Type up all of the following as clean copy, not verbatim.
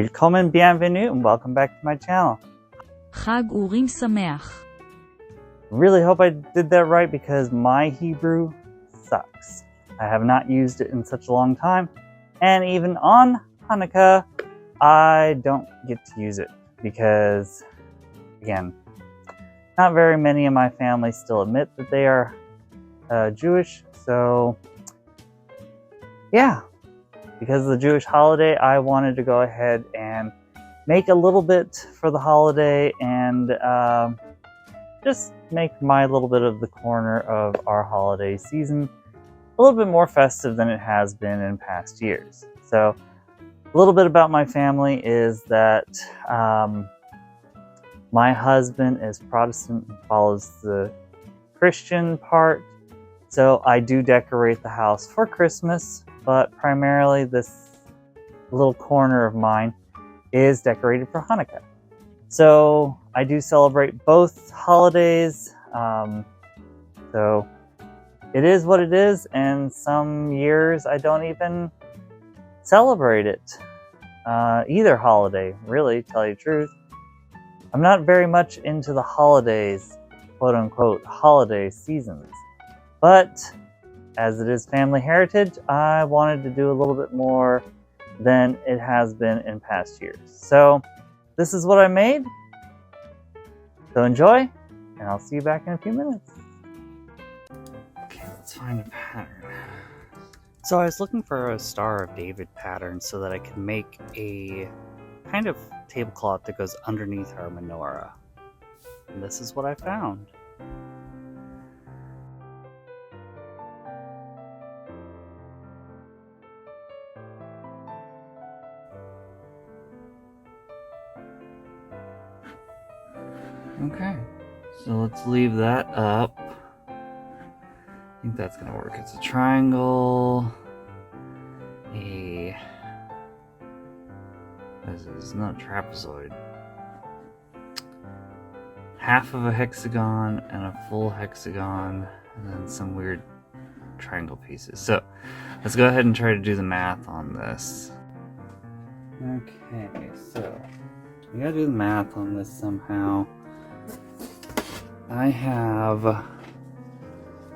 Willkommen, bienvenue, and welcome back to my channel. Chag Urim Sameach. Really hope I did that right because my Hebrew sucks. I have not used it in such a long time, and even on Hanukkah, I don't get to use it because, again, not very many of my family still admit that they are Jewish, so yeah. Because of the Jewish holiday, I wanted to go ahead and make a little bit for the holiday and just make my little bit of the corner of our holiday season a little bit more festive than it has been in past years. So a little bit about my family is that my husband is Protestant and follows the Christian part. So I do decorate the house for Christmas, but primarily this little corner of mine is decorated for Hanukkah. So I do celebrate both holidays. So it is what it is, and some years I don't even celebrate it. Either holiday, really, to tell you the truth. I'm not very much into the holidays, quote unquote, holiday seasons. But as it is family heritage, I wanted to do a little bit more than it has been in past years. So this is what I made. So enjoy, and I'll see you back in a few minutes. Okay, let's find a pattern. So I was looking for a Star of David pattern so that I can make a kind of tablecloth that goes underneath our menorah. And this is what I found. Okay, so let's leave that up. I think that's gonna work. It's a triangle, this is not a trapezoid, half of a hexagon and a full hexagon, and then some weird triangle pieces. So let's go ahead and try to do the math on this. Okay, so we gotta do the math on this somehow. I have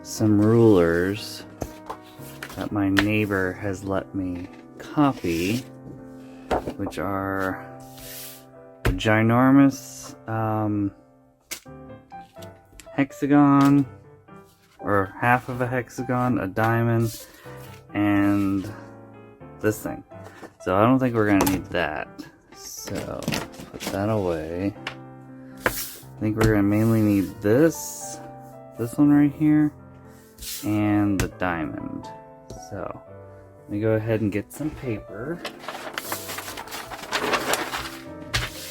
some rulers that my neighbor has let me copy, which are a ginormous hexagon, or half of a hexagon, a diamond, and this thing. So I don't think we're gonna need that. So put that away. I think we're gonna mainly need this one right here, and the diamond. So let me go ahead and get some paper.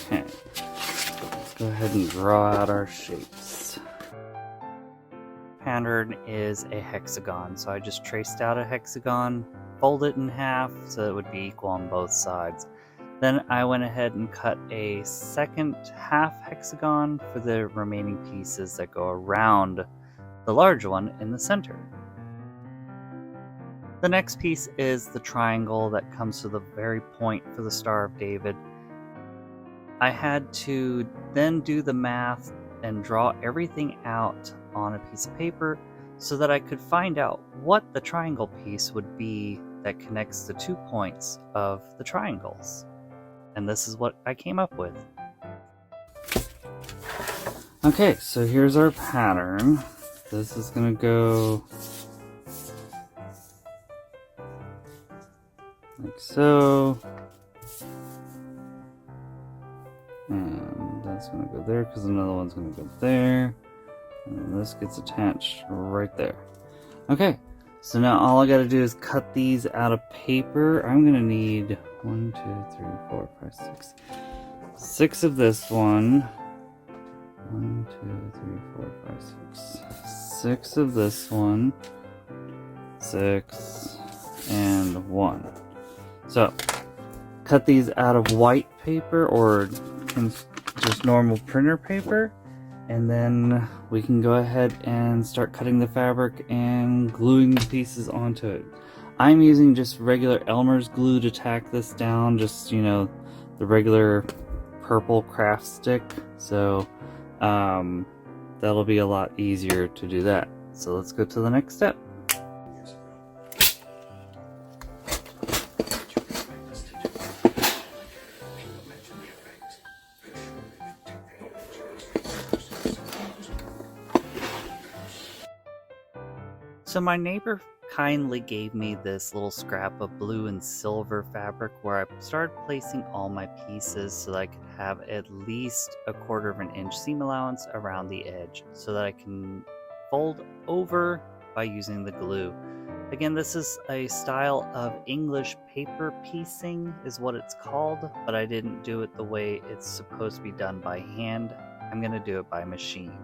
Okay, let's go ahead and draw out our shapes. Pattern is a hexagon, so I just traced out a hexagon, fold it in half so it would be equal on both sides. Then I went ahead and cut a second half hexagon for the remaining pieces that go around the large one in the center. The next piece is the triangle that comes to the very point for the Star of David. I had to then do the math and draw everything out on a piece of paper so that I could find out what the triangle piece would be that connects the 2 points of the triangles. And this is what I came up with. Okay, so here's our pattern. This is gonna go like so. And that's gonna go there because another one's gonna go there. And this gets attached right there. Okay, so now all I gotta do is cut these out of paper. I'm gonna need 1, 2, 3, 4, 5, 6. 6 of this one. 1, 2, 3, 4, 5, 6. 6 of this one. 6 and 1. So, cut these out of white paper or just normal printer paper. And then we can go ahead and start cutting the fabric and gluing the pieces onto it. I'm using just regular Elmer's glue to tack this down, just, you know, the regular purple craft stick, so that'll be a lot easier to do that. So let's go to the next step. So my neighbor kindly gave me this little scrap of blue and silver fabric where I started placing all my pieces so that I could have at least 1/4 of an inch seam allowance around the edge so that I can fold over by using the glue. Again, this is a style of English paper piecing is what it's called, but I didn't do it the way it's supposed to be done by hand. I'm going to do it by machine.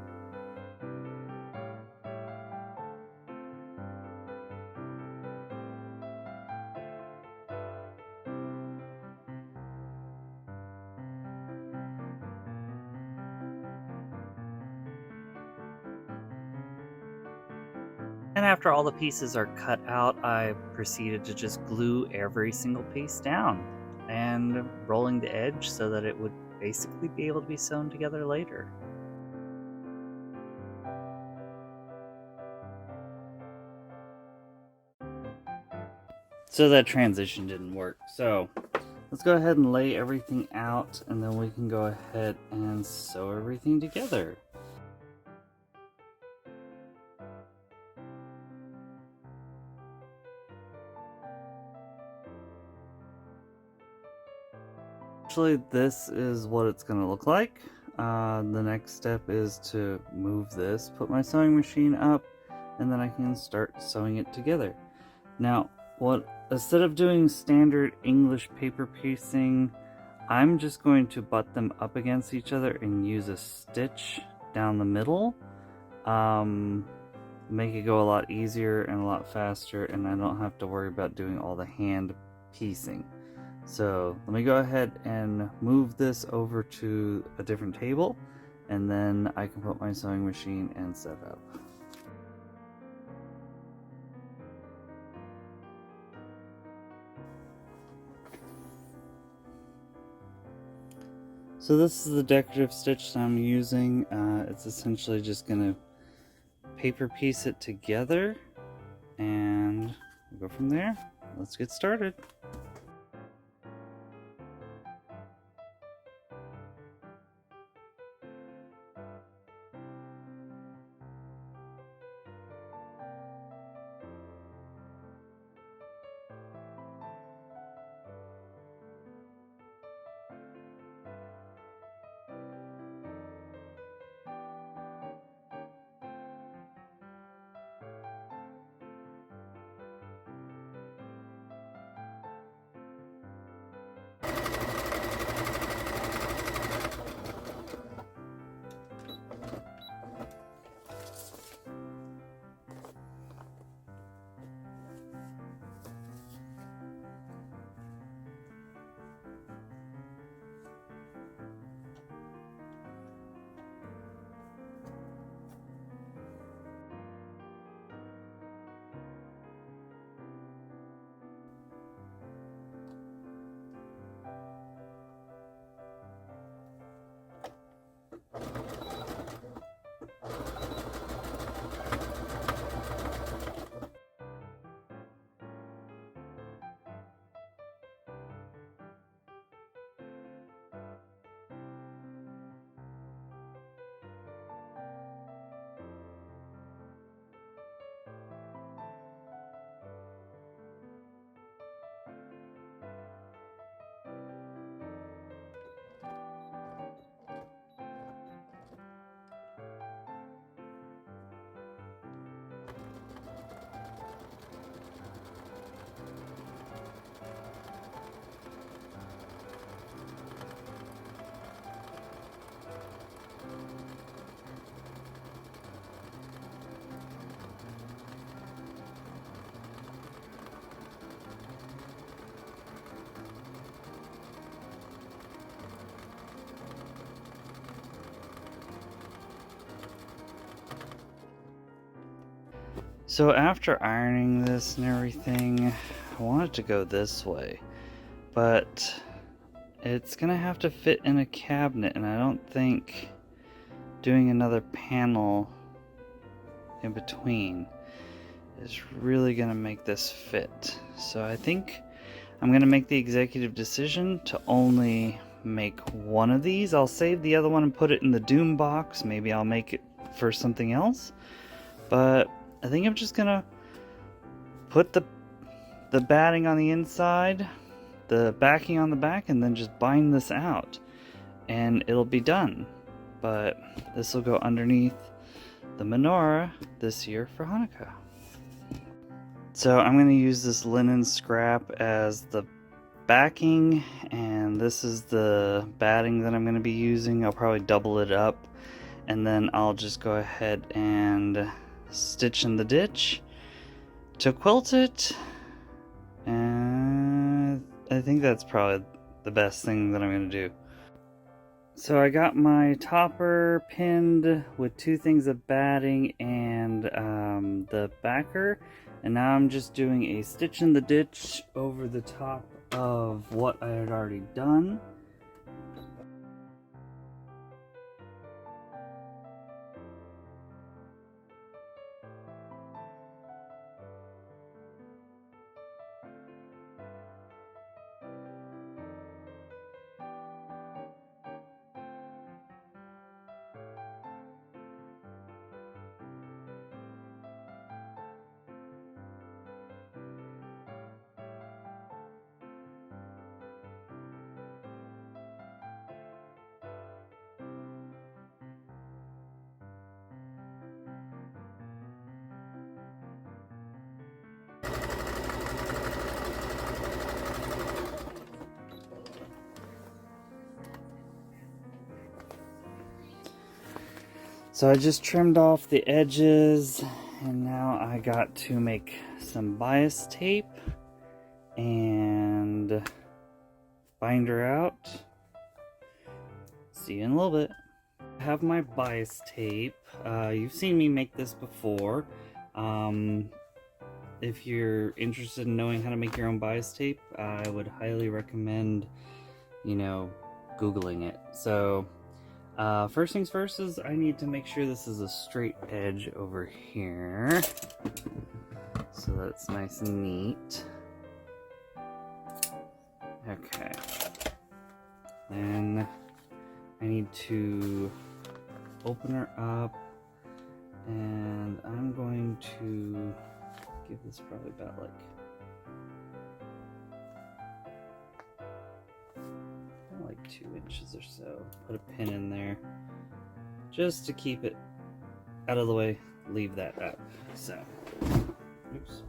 And after all the pieces are cut out, I proceeded to just glue every single piece down and rolling the edge so that it would basically be able to be sewn together later. So that transition didn't work. So let's go ahead and lay everything out and then we can go ahead and sew everything together. Actually, this is what it's going to look like. The next step is to move this, put my sewing machine up, and then I can start sewing it together. Now, instead of doing standard English paper piecing, I'm just going to butt them up against each other and use a stitch down the middle. Make it go a lot easier and a lot faster, and I don't have to worry about doing all the hand piecing. So let me go ahead and move this over to a different table, and then I can put my sewing machine and set up. So this is the decorative stitch that I'm using. It's essentially just going to paper piece it together, and we'll go from there. Let's get started. So after ironing this and everything, I want it to go this way, but it's gonna have to fit in a cabinet, and I don't think doing another panel in between is really gonna make this fit. So I think I'm gonna make the executive decision to only make one of these. I'll save the other one and put it in the doom box. Maybe I'll make it for something else, but I think I'm just gonna put the batting on the inside, the backing on the back, and then just bind this out and it'll be done. But this will go underneath the menorah this year for Hanukkah. So I'm going to use this linen scrap as the backing, and this is the batting that I'm going to be using. I'll probably double it up, and then I'll just go ahead and stitch in the ditch to quilt it. And I think that's probably the best thing that I'm going to do. So I got my topper pinned with 2 things of batting and the backer, and now I'm just doing a stitch in the ditch over the top of what I had already done. So I just trimmed off the edges, and now I got to make some bias tape and binder out. See you in a little bit. I have my bias tape. You've seen me make this before. If you're interested in knowing how to make your own bias tape, I would highly recommend, Googling it. So first things first is I need to make sure this is a straight edge over here, so that's nice and neat. Okay, then I need to open her up, and I'm going to give this probably about like 2 inches or so. Put a pin in there just to keep it out of the way. Leave that up. So, oops.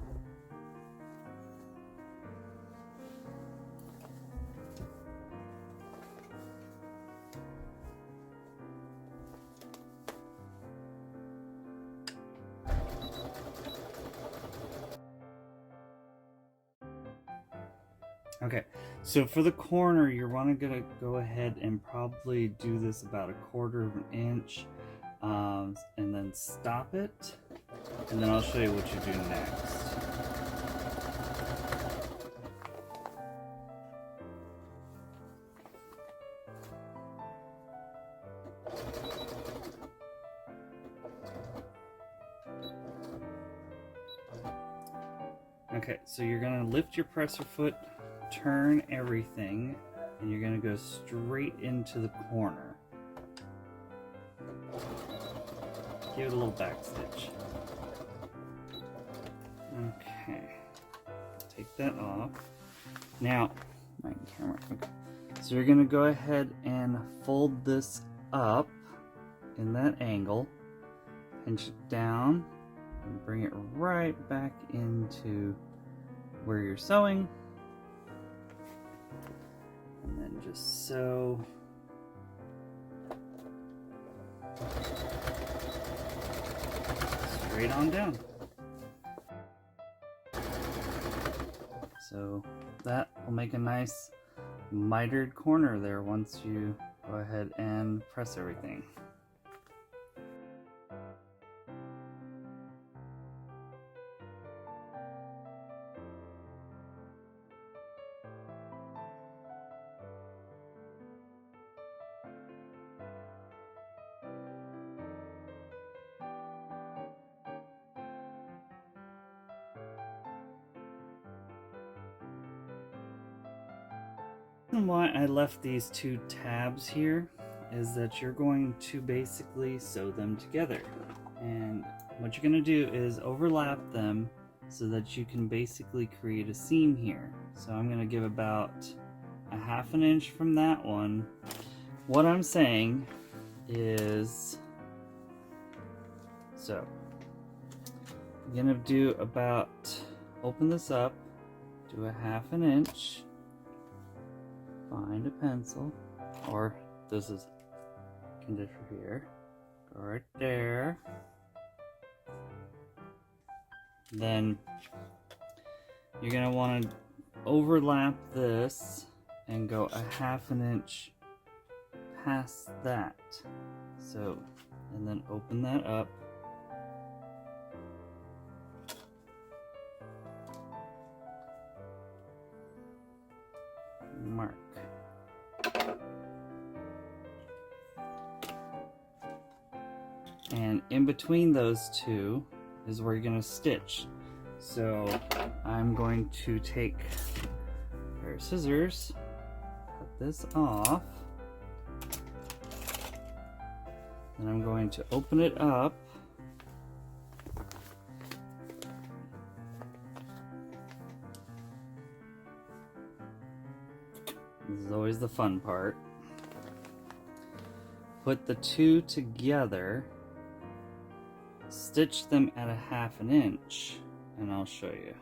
Okay, so for the corner, you're gonna go ahead and probably do this about 1/4 of an inch, and then stop it, and then I'll show you what you do next. Okay, so you're gonna lift your presser foot, turn everything, and you're gonna go straight into the corner. Give it a little back stitch. Okay, take that off. Now, my camera. Okay. So you're gonna go ahead and fold this up in that angle, pinch it down, and bring it right back into where you're sewing. And then just sew straight on down. So that will make a nice mitered corner there once you go ahead and press everything. The reason why I left these two tabs here is that you're going to basically sew them together. And what you're going to do is overlap them so that you can basically create a seam here. So I'm going to give about a ½ inch from that one. What I'm saying is, so I'm going to do about, open this up, do a ½ inch, find a pencil, or this is conditioner here, go right there. Then you're going to want to overlap this and go a ½ inch past that. So, and then open that up. Mark. And in between those two is where you're going to stitch. So I'm going to take a pair of scissors, cut this off, and I'm going to open it up. This is always the fun part. Put the two together, stitch them at a ½ inch, and I'll show you.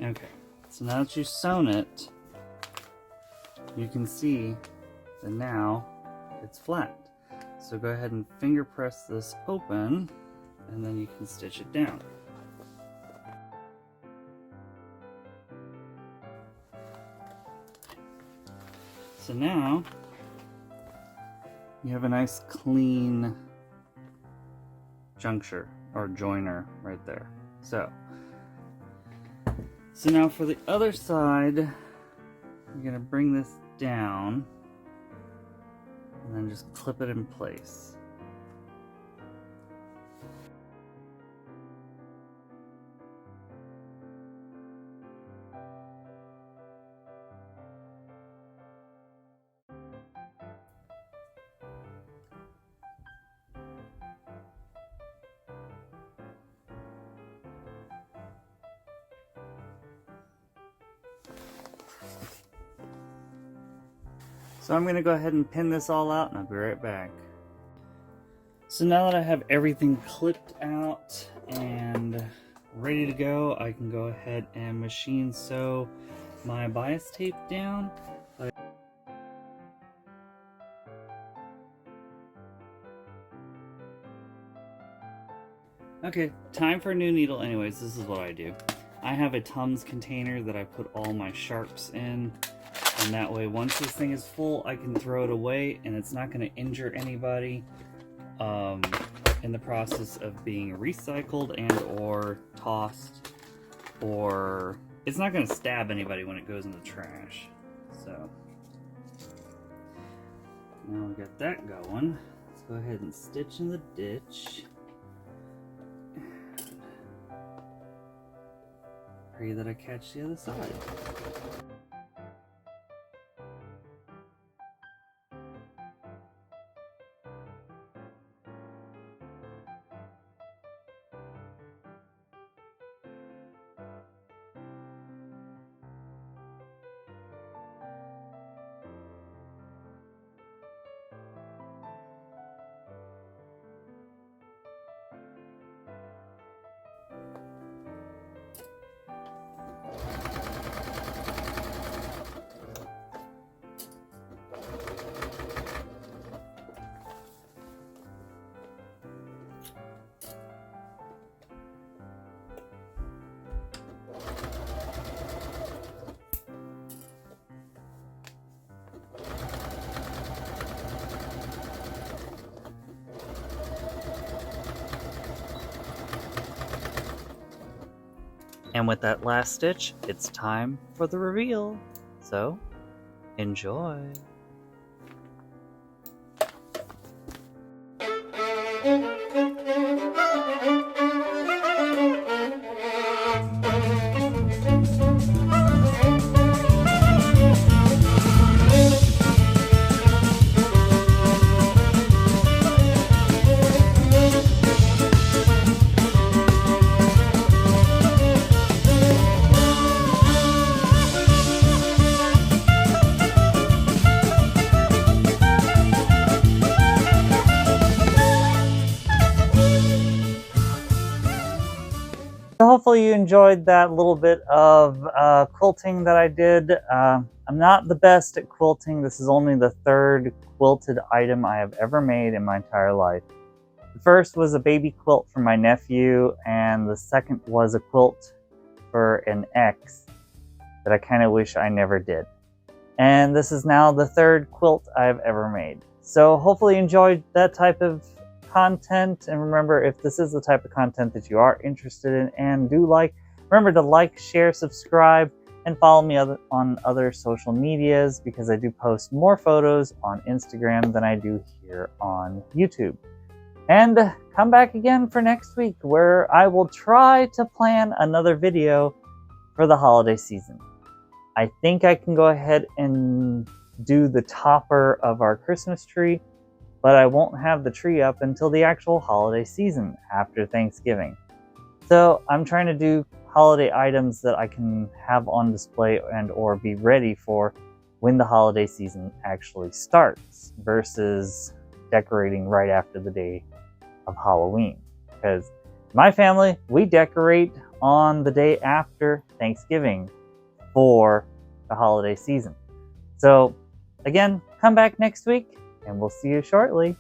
Okay, so now that you've sewn it, you can see that now it's flat. So go ahead and finger press this open, and then you can stitch it down. So now you have a nice clean juncture or joiner right there. So now for the other side, you're going to bring this down and then just clip it in place. So I'm going to go ahead and pin this all out, and I'll be right back. So now that I have everything clipped out and ready to go, I can go ahead and machine sew my bias tape down. Okay, time for a new needle. Anyways, this is what I do. I have a Tums container that I put all my sharps in. And that way, once this thing is full, I can throw it away and it's not going to injure anybody in the process of being recycled and or tossed, or it's not going to stab anybody when it goes in the trash. So now we got that going. Let's go ahead and stitch in the ditch. Pray that I catch the other side. And with that last stitch, it's time for the reveal. So, enjoy. So hopefully you enjoyed that little bit of quilting that I did. I'm not the best at quilting. This is only the third quilted item I have ever made in my entire life. The first was a baby quilt for my nephew, and the second was a quilt for an ex that I kind of wish I never did. And this is now the third quilt I've ever made. So hopefully you enjoyed that type of content, and remember, if this is the type of content that you are interested in and do like, remember to like, share, subscribe, and follow me on other social medias, because I do post more photos on Instagram than I do here on YouTube. And come back again for next week, where I will try to plan another video for the holiday season. I think I can go ahead and do the topper of our Christmas tree, but I won't have the tree up until the actual holiday season after Thanksgiving. So I'm trying to do holiday items that I can have on display and or be ready for when the holiday season actually starts, versus decorating right after the day of Halloween. Because my family, we decorate on the day after Thanksgiving for the holiday season. So again, come back next week, and we'll see you shortly.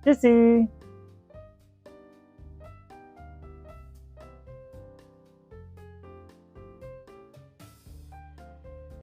Tschüssi!